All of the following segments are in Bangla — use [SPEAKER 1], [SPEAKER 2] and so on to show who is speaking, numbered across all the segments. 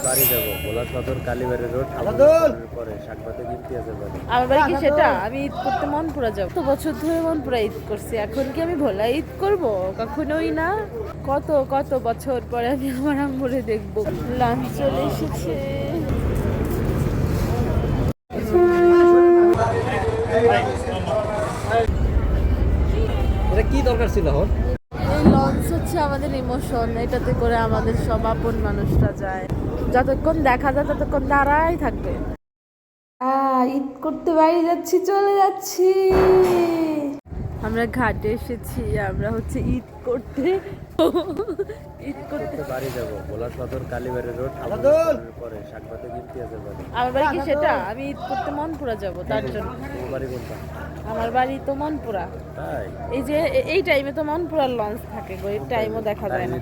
[SPEAKER 1] বাড়ি যাবো ভোলা সদর কালীবাড়ি রোড পরে শাকবাতে ইমতিয়াজের বাড়ি।
[SPEAKER 2] আমার বাড়ি কি সেটা? আমি ঈদ করতে মনপুরা যাবো। তো বছর ধরে মনপুরা ঈদ করছি, এখন কি আমি ভোলা ঈদ করব? কখনোই না। কত কত বছর পরে আমি আমার আম্মুরে দেখবো। লাঞ্চ চলে এসেছে।
[SPEAKER 1] এটা কি দরকার ছিল?
[SPEAKER 2] এই লঞ্চ হচ্ছে আমাদের ইমোশন, এটাতে করে আমাদের সব আপন মানুষরা যায়। যতক্ষণ দেখা যায় ততক্ষণ দাঁড়াই থাকবে। ঈদ করতে বাড়ি যাচ্ছি, চলে যাচ্ছি। আমরা ঘাটে এসেছি, আমরা হচ্ছে ঈদ করতে
[SPEAKER 1] বাড়ি যাবো ভোলা সদর কালীবাড়ি রোড পরে শাকবাতে ইমতিয়াজের বাড়ি।
[SPEAKER 2] আমার বাড়ি কি সেটা? আমি ঈদ করতে মনপুরা যাব, তার জন্য।
[SPEAKER 1] তোমার বাড়ি কোনটা?
[SPEAKER 2] আমার বাড়ি তো মনপুরা।
[SPEAKER 1] তাই?
[SPEAKER 2] এই যে এই টাইমে তো মনপুরার লঞ্চ থাকে গো, এই টাইমও দেখা যায় না।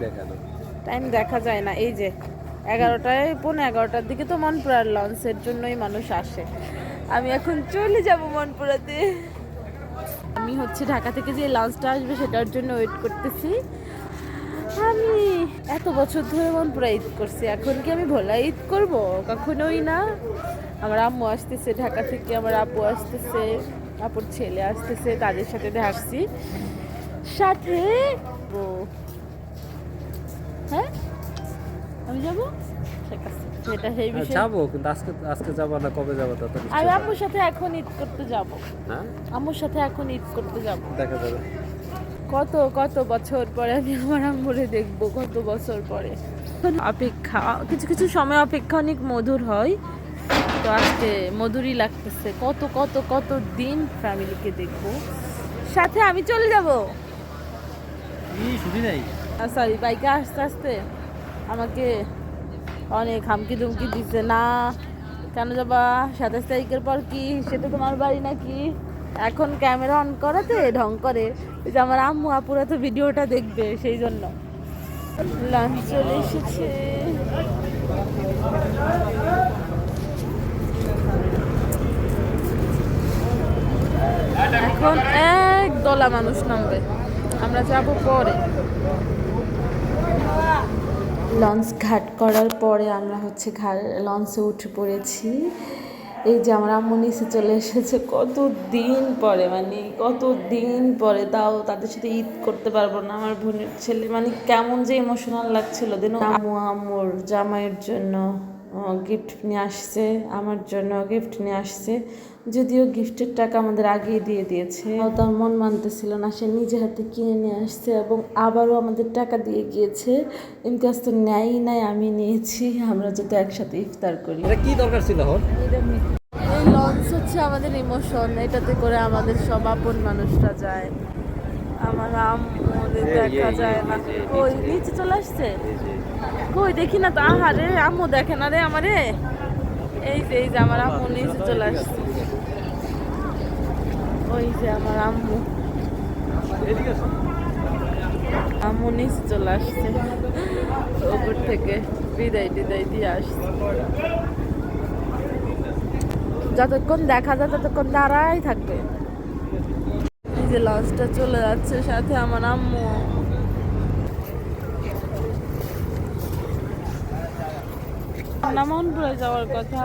[SPEAKER 2] টাইম দেখা যায় না। এই যে 11টায় 11:15টার দিকে তো মনপুরার লঞ্চের জন্যই মানুষ আসে। আমি এখন চলে যাব মনপুরাতে। আমি হচ্ছে ঢাকা থেকে যে লঞ্চটা আসবে সেটার জন্য ওয়েট করতেছি। আমি এত বছর ধরে মনপুরা ঈদ করছি, এখন কি আমি ভোলা ঈদ করব? কখনোই না। আমার আম্মু আসতেছে ঢাকা থেকে, আমার আপু আসতেছে, আপুর ছেলে আসতেছে, তাদের সাথে আসছি সাথে। হ্যাঁ আমি যাবো, ঠিক আছে। এটা সেই বিষয়
[SPEAKER 1] যাবো, কিন্তু আজকে যাবো না, কবে যাবো?
[SPEAKER 2] আমি আম্মুর সাথে এখন ঈদ করতে যাব।
[SPEAKER 1] হ্যাঁ,
[SPEAKER 2] আম্মুর সাথে এখন ঈদ করতে যাব।
[SPEAKER 1] দেখা যাবে।
[SPEAKER 2] কত কত বছর পরে আমি আমার আম্মুরে দেখবো, কত বছর পরে। অপেক্ষা, কিছু কিছু সময় অপেক্ষা অনেক মধুর হয়, তো আজকে মধুরই লাগতেছে। কত কত কত দিন ফ্যামিলিকে দেখবো, সাথে আমি চলে যাব। সরি, বাইকে আস্তে আস্তে আমাকে অনেক হামকি দুমকি দিচ্ছে। না, কেন যাবা? 27 তারিখের পর কি সেটা তোমার বাড়ি নাকি? এখন ক্যামেরা অন করাতে ঢং করে। ওই যে আমার আম্মু আপুরা তো ভিডিওটা দেখবে, সেই জন্য। লাঞ্চ চলে এসেছে। এখন এক দলা মানুষ নামবে, আমরা যাবো পরে। লঞ্চ ঘাট করার পরে আমরা হচ্ছে লঞ্চে উঠে পড়েছি। এই যে আমার আম্মু নিচে চলে এসেছে কত দিন পরে, মানে কত দিন পরে। তাও তাদের সাথে ঈদ করতে পারবো না, আমার বোনের ছেলে, মানে কেমন যে ইমোশনাল লাগছিল দিন। আম্মু আম্মুর জামাইয়ের জন্য গিফট নিয়ে আসছে, আমার জন্য গিফট নিয়ে আসছে। যদিও গিফটের টাকা আমাদের আগেই দিয়ে দিয়েছে, তার মন মানতেছিল না, সে নিজে হাতে কিনে নিয়ে আসছে এবং আবারও আমাদের টাকা দিয়ে গিয়েছে। ইমতিয়াজ তো নেয়ই নাই, আমি নিয়েছি, আমরা যাতে একসাথে ইফতার করি।
[SPEAKER 1] এটা কি দরকার ছিল?
[SPEAKER 2] এই লঞ্চ হচ্ছে আমাদের ইমোশন, এটাতে করে আমাদের সব আপন মানুষরা যায়। আমার আম্মুদের দেখা যায় না। ওই নিচে চলে আসছে, কই দেখি না তো। আহারে, আম্মু দেখে না রে আমারে। এই যে আমার আম্মু নিচে চলে আসছে। ওই যে আমার আম্মু, আম্মু নিচে চলে আসছে, উপর থেকে বিদায় টিদায় দিয়ে আসছে। যতক্ষণ দেখা যায় ততক্ষণ দাঁড়াই থাকবে। এই যে লঞ্চটা চলে যাচ্ছে, সাথে আমার আম্মু। মনপুরা যাওয়ার কথা।